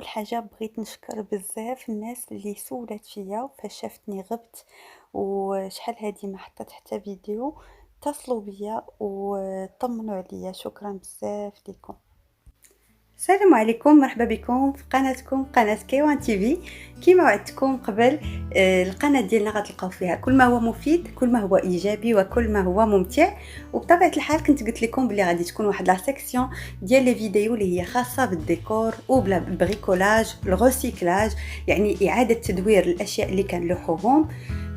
اول حاجه بغيت نشكر بزاف الناس اللي سولات فيا فاش شافتني غبت وشحال هادي ما حطيت حتى فيديو. اتصلوا بيا وطمنوا عليا، شكرا بزاف ليكم. السلام عليكم، مرحبا بكم في قناتكم قناة كيوان تيفي. كيما وعدتكم قبل، القناة ديالنا غتلقاو فيها كل ما هو مفيد، كل ما هو ايجابي، وكل ما هو ممتع. وبطبيعه الحال كنت قلت لكم بلي غادي تكون واحد لا سيكسيون ديال لي فيديو اللي هي خاصه بالديكور وبلا بريكولاج، الغوسيكلاج، يعني اعاده تدوير الاشياء اللي كنلوحوهم.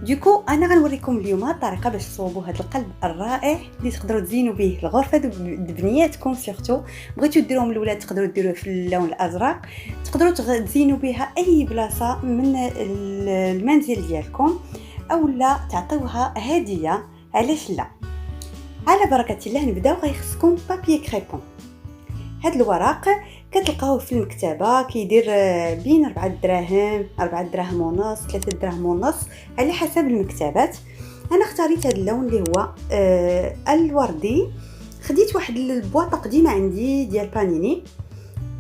دوكو انا غنوريكم اليوم الطريقه باش تصوبوا هذا القلب الرائع اللي تقدروا تزينوا به الغرفه بنياتكم. سورتو بغيتو ديروهم الاولاد تقدروا ديروه في اللون الازرق، تقدروا تزينوا بها اي بلاصه من المنزل ديالكم، او لا تعطيوها هديه، علاش لا. على بركه الله نبداو. غيخصكم بابي كريبون. هاد الورق كتلقاوه في المكتبه، كيدير بين 4 دراهم، 4 دراهم ونص، 3 دراهم ونص على حسب المكتبات. انا اختاريت هذا اللون اللي هو الوردي. خديت واحد البواطه قديمه عندي ديال بانيني،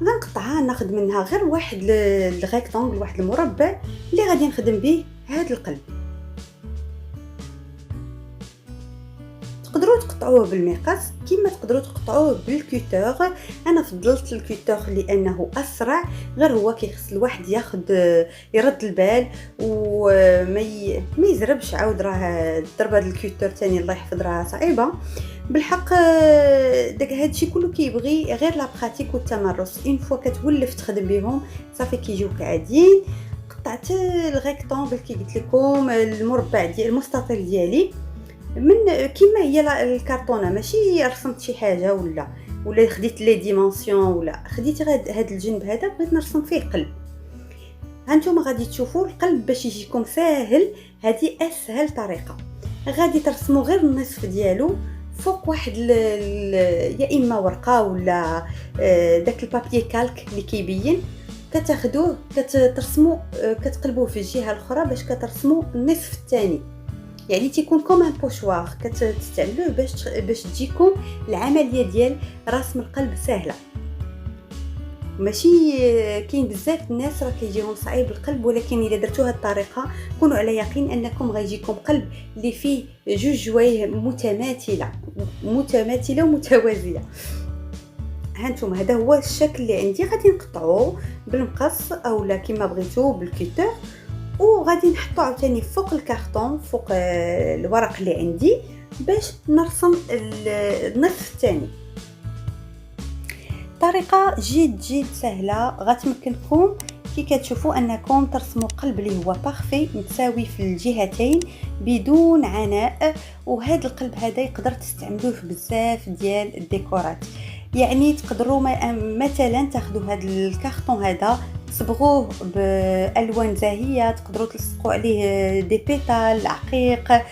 غنقطعها، ناخذ منها غير واحد الريكتانغل، واحد المربع اللي غادي نخدم به هذا القلب. تقدروا تقطعوه بالمقص كما تقدروا تقطعوه بالكوتور. انا فضلت الكوتور لانه اسرع، غير هو كيخص الواحد ياخذ يرد البال وما يزربش. عاود راه ضرب هذا الكوتور ثاني الله يحفظ راه صعيبه بالحق. داك هادشي كله كيبغي غير لا براتيك والتمرس. اون فوا كتولف تخدم بهم صافي كيجيوك عاديين. قطعت الريكتانغل كي قلت لكم، المربع ديال المستطيل ديالي من كيما هي الكرتونه، ماشي رسمت شي حاجه ولا خديت لي ديمونسيون، ولا خديت هذا الجنب هذا بغيت نرسم فيه قلب. هانتوما غادي تشوفوا القلب باش يجيكم ساهل. هذه اسهل طريقه. غادي ترسموا غير النصف ديالو فوق واحد يا اما ورقه ولا داك البابي كالك اللي كيبين. كتاخذوه كترسموا، كتقلبوه في الجهه الاخرى باش كترسموا النصف الثاني، يعني تيكون كوم ان بوشوار. كتستعملوه باش تجيكم العمليه ديال رسم القلب سهله. ماشي كاين بزاف الناس راه كيجيهم صعيب القلب، ولكن الا درتوا هذه الطريقه كونوا على يقين انكم غيجيكم قلب اللي فيه جوج جوايه متماثله ومتوازيه. هانتوما هذا هو الشكل اللي عندي. غادي نقطعوه بالمقص او لا كما بغيتو بالكوتور، وغادي نحطو عاوتاني فوق الكارطون، فوق الورق اللي عندي باش نرسم النصف الثاني. طريقه جد سهله غتمكنكم كي كتشوفوا انكم ترسموا قلب اللي هو بارفي متساوي في الجهتين بدون عناء. وهذا القلب هذا يقدر تستعملوه في بزاف ديال الديكورات. يعني تقدروا مثلا تاخذوا هذا الكارطون هذا تصبغوه بالوان زاهيه، تقدروا تلصقوا عليه دي بيتال، عقيق،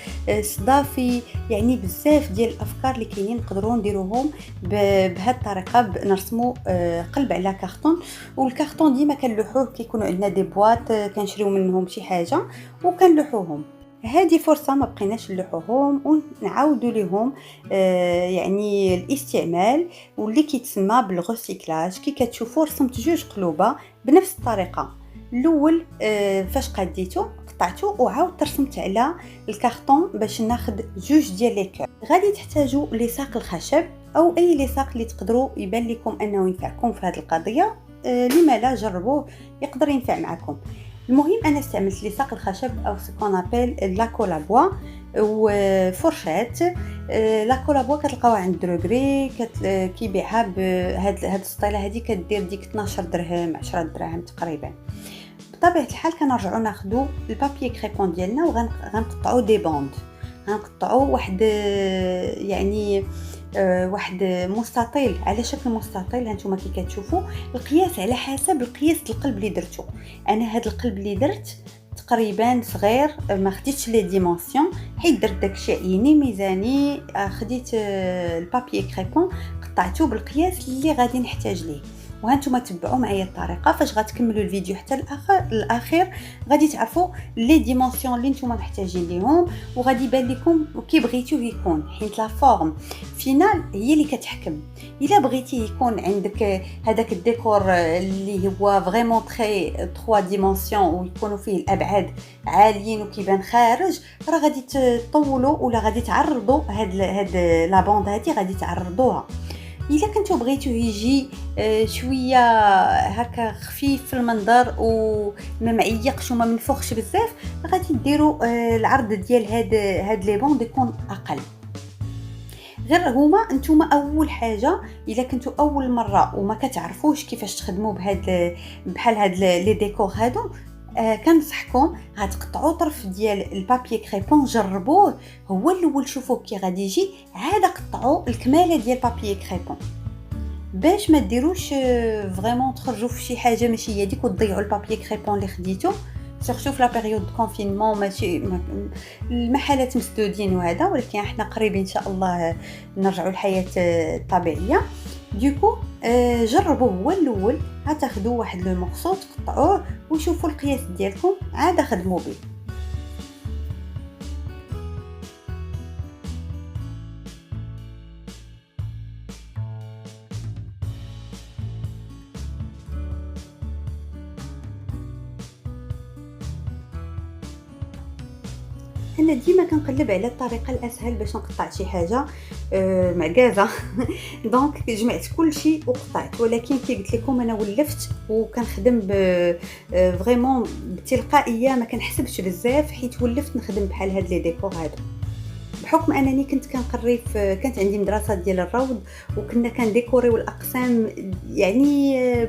صدافي، يعني بزاف ديال الافكار اللي كاينين نقدروا نديروهم بهذه الطريقه. نرسموا قلب على كارطون. والكارطون ديما كنلوحوه كيكونوا عندنا دي بواط كنشريو منهم شي حاجه وكنلوحوهم. هذه فرصه ما بقيناش نلوحوهم ونعاودوا لهم يعني الاستعمال، واللي كيتسمى بالغوسيكلاج. كي كتشوفوا رسمت جوج قلوبه بنفس الطريقه. الاول فاش قديتو قطعتو وعاود رسمت على الكارطون باش ناخذ جوج ديال لي كور. غادي تحتاجوا لصاق الخشب او اي لصاق اللي تقدروا يبان لكم انه ينفعكم في هذه القضيه. لما لا جربوه، يقدر ينفع معكم. المهم انا استعملت لصاق الخشب او سكون ابل لا كولابوا وفرشات. لا كولابوا كتلقاوها عند دروغري، كيبيعها بهاد السطيله هذه كدير ديك 12 درهم 10 دراهم تقريبا. بطبيعه الحال كنرجعوا ناخذوا البابي كريبون ديالنا وغنقطعوا دي بوند. غنقطعوا واحد يعني واحد مستطيل على شكل مستطيل. هانتوما كي كتشوفوا القياس على حسب القياس القلب اللي درتو. انا هذا القلب اللي درت تقريبا صغير، ما خديتش لي ديمونسيون حيت درت داكشي عيني ميزاني. خديت البابي كريبون قطعته بالقياس اللي غادي نحتاج ليه. وهانتوما تبعوا معايا الطريقه فاش غتكملوا الفيديو حتى الاخير غادي تعرفوا لي ديمونسيون اللي نتوما محتاجين ليهم، وغادي يبان لكم كي بغيتوه يكون، حيت لا فورم فينال هي اللي كتحكم. الا بغيتي يكون عندك هذاك الديكور اللي هو فريمون تري 3 ديمونسيون ويكونوا فيه الابعاد عاليين وكيبان خارج، راه غادي تطولوا ولا غادي تعرضوا هاد لا بوند هذه غادي تعرضوها. الا كنتو بغيتوه يجي شويه هكا خفيف في المنظر وما معيقش وما منفوخش بزاف، غادي ديروا العرض ديال هاد لي بوند يكون اقل. غير هما انتوما اول حاجه الا كنتو اول مره وما كتعرفوش كيفاش تخدموا بحال هاد لي ديكور هادو، كنصحكم غتقطعوا طرف ديال البابي كريبون، جربوه هو الاول شوفوا كي غادي يجي، عاد قطعوا الكماله ديال البابي كريبون باش ما ديروش فريمون تخرجوا في شي حاجه ماشي هي ديك وتضيعوا البابي كريبون اللي خديتو. سورتو في لا بيريود كونفينمون ماشي المحلات مسدودين وهذا، ولكن احنا قريبين ان شاء الله نرجعوا للحياه الطبيعيه. دوكو جربوا هو الاول، غتاخذوا واحد لو مورسو تقطعوه وشوفوا القياس ديالكم عاد خدموا به. انا ديما كنقلب على الطريقه الاسهل باش نقطع شي حاجه معكازه دونك جمعت كل شيء وقطعت، ولكن كي قلت لكم انا ولفت وكنخدم فريمون بتلقائيه، ما كنحسبش بزاف حيت ولفت نخدم بحال هاد لي ديكور هادو بحكم انني كنت كنقري كانت عندي مدرسه ديال الروض وكنا كنديكوريو الاقسام يعني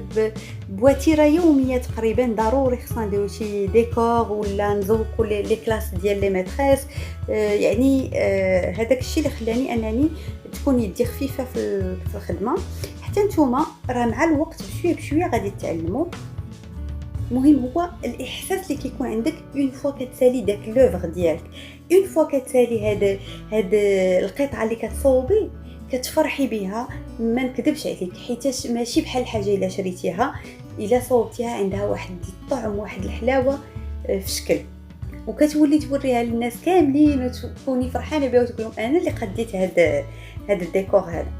بواتيره يوميه تقريبا، ضروري خصنا نديرو شي ديكور ولا نزوقوا لي كلاس ديال لي ماتريس. يعني هذاك الشيء اللي خلاني انني تكون يدي خفيفه في الخدمه. حتى نتوما راه مع الوقت بشويه بشويه غادي تتعلموا. المهم هو الاحساس اللي كيكون عندك اون فوا كتسالي داك لوفر ديالك، اون فوا كتسالي هاد القطعه اللي كتصوبي كتفرحي بها. ما نكذبش عليك حيت ماشي بحال الحاجه الا شريتيها الا صوبتيها عندها واحد الطعم واحد الحلاوه في شكل، وكتولي توريها للناس كاملين وتكوني فرحانه بها وتقول لهم انا اللي قديت هذا الديكور هذا.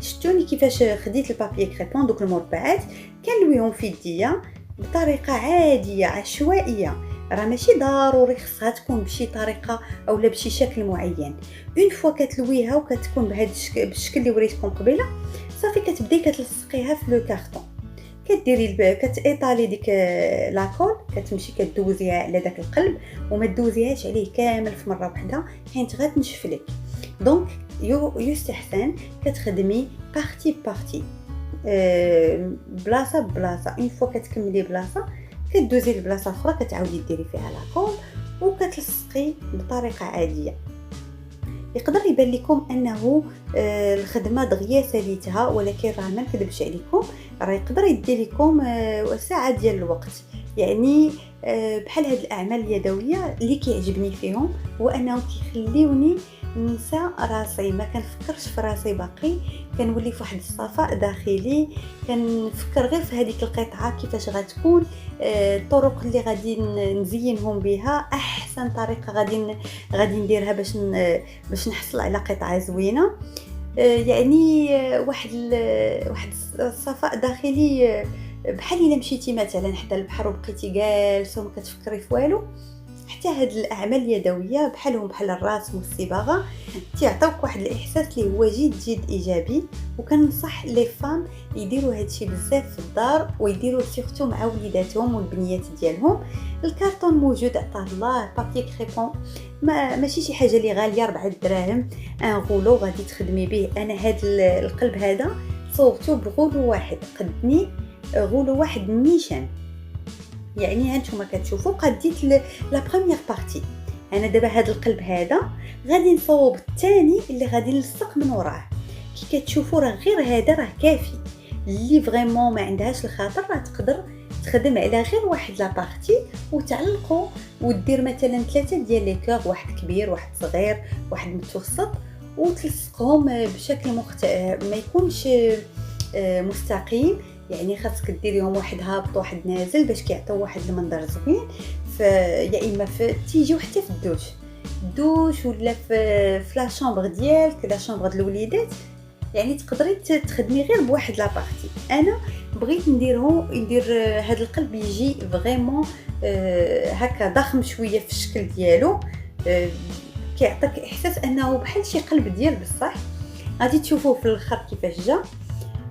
شفتوني كيفاش خديت البابي كريبون دوك المربعات كنلويهم في يديا بطريقه عاديه عشوائيه، راه ماشي ضروري خصها تكون بشي طريقه اولا بشي شكل معين. اون فوا كتلويها وكتكون بهذا بالشكل اللي وريتكم قبيله، صافي كتبداي كتلصقيها في لو كارطون، كديري كتايطالي ديك لاكول، كتمشي كدوزيها على داك القلب وما تدوزيهاش عليه كامل في مره واحده حيت غتنشف لك. دونك يستحسن كتخدمي بارتي بارتي بلاصه بلاصه. اون فوا كتكملي بلاصه كدوزي لبلاصه اخرى كتعاودي ديري فيها لاكول وكتلصقي بطريقه عاديه. يقدر يبان لكم انه الخدمه دغيا ساليتها، ولكن راه ما نكذبش عليكم راه يقدر يدي لكم ساعه ديال الوقت. يعني بحال هاد الاعمال اليدويه اللي كيعجبني فيهم هو انهم كيخليوني ننسى راسي، ما كنفكرش في راسي باقي، كنولي في واحد الصفاء داخلي، كنفكر غير في هذيك القطعه كيفاش غتكون، الطرق اللي غادي نزينهم بها، احسن طريقه غادي نديرها باش نحصل على قطعه زوينه. يعني واحد الصفاء داخلي بحال الا مشيتي مثلا حتى البحر وبقيتي جالسه وما كتفكري في والو. حتى هاد الاعمال اليدويه بحالهم بحال الرسم والصباغه تيعطيوك واحد الاحساس اللي هو جد ايجابي، وكنصح لي فام يديروا هادشي بزاف في الدار ويديروا سيرتو مع وليداتهم والبنيات ديالهم. الكارطون موجود عطاه الله، بابي كريبون ماشي شي حاجه اللي غاليه 4 دراهم، ان غولو غادي تخدمي به. انا هاد القلب هذا صوبته بغولو واحد، قدني غولو واحد نيشان. يعني هانتوما كتشوفوا قديت لا بروميير بارتي. انا دابا هذا القلب هذا غادي نصوب الثاني اللي غادي نلصق من وراه. كي كتشوفوا راه غير هذا راه كافي. اللي فريمون ما عندهاش الخاطر راه تقدر تخدم على غير واحد لا بارتي وتعلقوا ودير مثلا 3 ديال لي كور، واحد كبير واحد صغير واحد متوسط، وتلصقهم بشكل ما يكونش مستقيم، يعني خاصك ديريهم واحد هابط واحد نازل باش كيعطيو واحد المنظر زوين يا اما تيجيو حتى في الدوش ولا في لا شامبر ديالك، لا شامبر د الوليدات. يعني تقدري تخدمي غير بواحد لابارتي. انا بغيت ندير هذا القلب يجي فريمون هكا ضخم شويه في الشكل ديالو، كيعطيك احساس انه بحال شي قلب ديال بصح. غادي تشوفوه في الاخر كيفاش جا،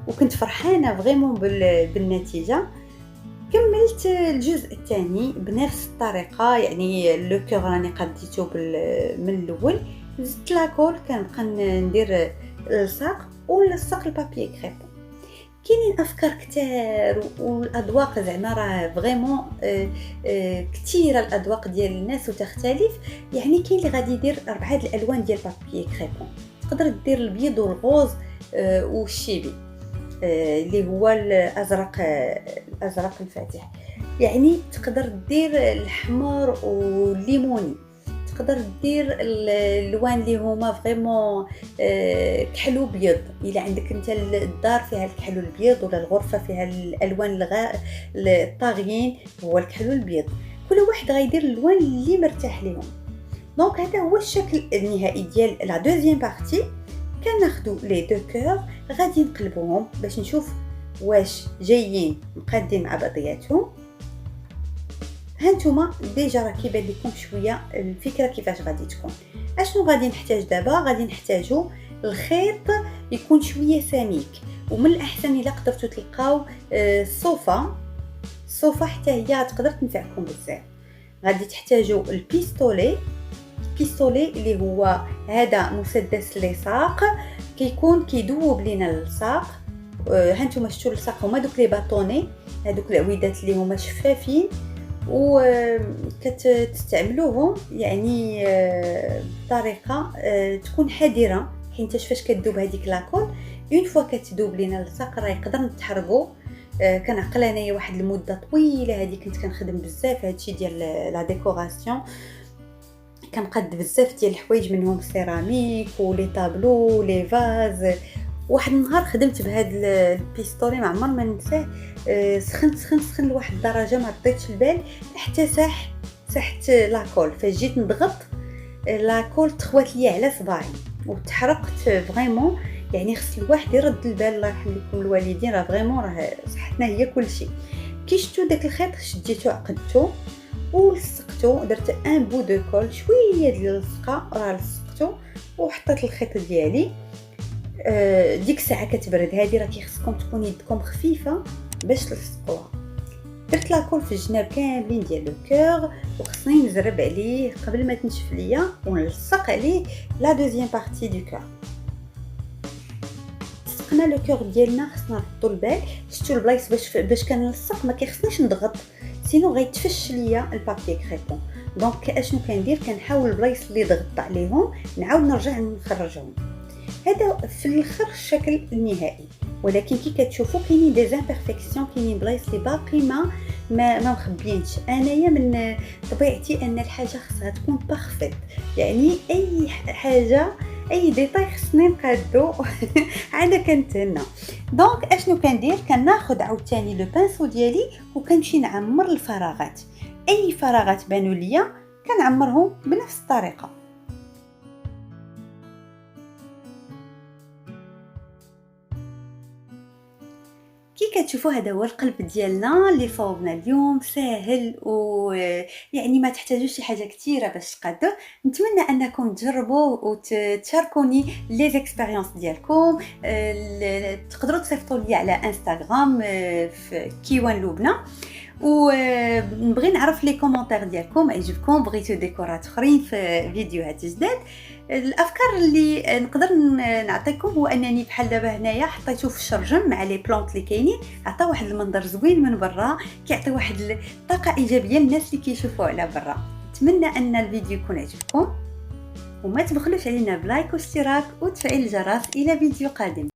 وكنت فرحانه فريمون بالنتيجه. كملت الجزء الثاني بنفس الطريقه، يعني لو كور راني قديته من الاول، زدت لاكول كنبقى ندير الصاق ونلصق البابي كريبون. كاينين افكار كتار والاذواق زعما راه فريمون كثيره الاذواق ديال الناس وتختلف. يعني كاين اللي غادي يدير 4 الالوان ديال البابي كريبون، تقدر دير الابيض والغوز والشيبي اللي هو الازرق الفاتح. يعني تقدر دير الاحمر والليموني، تقدر دير الالوان اللي هما فريمون كحلو بيض. الا عندك انت الدار فيها الكحلو البيض ولا الغرفه فيها الالوان الطاغيين هو الكحلو البيض، كل واحد غيدير الالوان اللي مرتاح لهم. دونك هذا هو الشكل النهائي ديال لا دوزيام بارتي. كناخذوا لي دو كور غادي نقلبوهم باش نشوف واش جايين مقادين مع بعضياتهم. هانتوما ديجا راه كيبان لكم شويه الفكره كيفاش غادي تكون. اشنو غادي نحتاج دابا؟ غادي نحتاجو الخيط يكون شويه سميك، ومن الاحسن الا قدرتوا تلقاو الصوفه حتى هي تقدر تنفعكم بزاف. غادي تحتاجوا البيستولي اللي هو هذا مسدس لصاق كيكون كيذوب لينا الصاق. هانتوما شفتوا الصاق هما دوك لي باطوني، هذوك العويدات اللي هما شفافين وكتستعملوهم يعني بطريقه تكون حذره، حيت فاش كتذوب هذيك لاكول اون فوا كتذوب لينا الصاق راه يقدر نتحرقوا. كنعقل انايا واحد المده طويله هذه كنت كنخدم بزاف هادشي ديال لا ديكوراسيون، كنقاد بزاف ديال الحوايج منهم السيراميك ولي طابلو لي فاز. واحد النهار خدمت بهذا البيستولي ما عمر ما ننساه، سخن لواحد الدرجه ما عطيتش البال حتى سحت لاكول. فاش جيت نضغط لاكول تخوات لي على صباعي وتحرقت فريمون. يعني خص الواحد يرد البال، الله يرحم لكم الوالدين، راه فريمون راه صحتنا هي كل شيء. كي شفتوا داك الخيط شديتو عقدتو ولصقتو، درت ان بو دو كول شويه ديال اللصقه راه لصقتو وحطيت الخيط ديالي. ديك الساعه كتبرد هذه، راه كيخصكم تكون يدكم خفيفه باش تلصقوها. درت لاكول في الجناب كاملين ديال لو كور وخصني نزرب عليه قبل ما تنشف ليا ونلصق عليه لا دوزيام بارتي دو كور. لصقنا لو كور ديالنا، خصنا نردو البال. شفتوا البلايص باش كنلصق ما كيخصنيش نضغط سينو غيتفش ليا البابي كريبون. دونك اشنو كندير؟ كنحاول البلايص اللي ضغطت عليهم نعاود نرجع نخرجهم. هذا في الاخر الشكل النهائي. ولكن كي كتشوفوا كاينين دي امبيرفيكسيون، كاينين بلايص اللي باقي ما مخبيينش. انايا من طبيعتي ان الحاجه خصها تكون بارفيت، يعني اي حاجه اي ديتاي خصني نقادو انا كنتهنى. دونك اشنو كندير؟ كناخذ عاوتاني لو بانسو ديالي وكنمشي نعمر الفراغات. اي فراغات بانوا ليا كنعمرهم بنفس الطريقه. كي كتشوفوا هذا هو القلب ديالنا اللي صوبنا اليوم. ساهل ويعني ما تحتاجوش شي حاجه كثيره باش تقادوه. نتمنى انكم تجربوه وتشاركوني لي زيكسبيريونس ديالكم. تقدروا تصيفطوا لي على انستغرام في كيوان لبنى، ونبغي نعرف لي كومونتير ديالكم. عجبكم بغيتو ديكورات اخرين في فيديوهات جداد؟ الافكار اللي نقدر نعطيكم هو انني بحال دابا هنايا حطيته في الشرجم مع لي بلانط اللي كاينين، عطى واحد المنظر زوين من برا، كيعطي واحد الطاقه ايجابيه للناس اللي كيشوفوا على برا. نتمنى ان الفيديو يكون عجبكم، وما تبخلوش علينا بلايك واشتراك وتفعيل الجرس. الى فيديو قادم.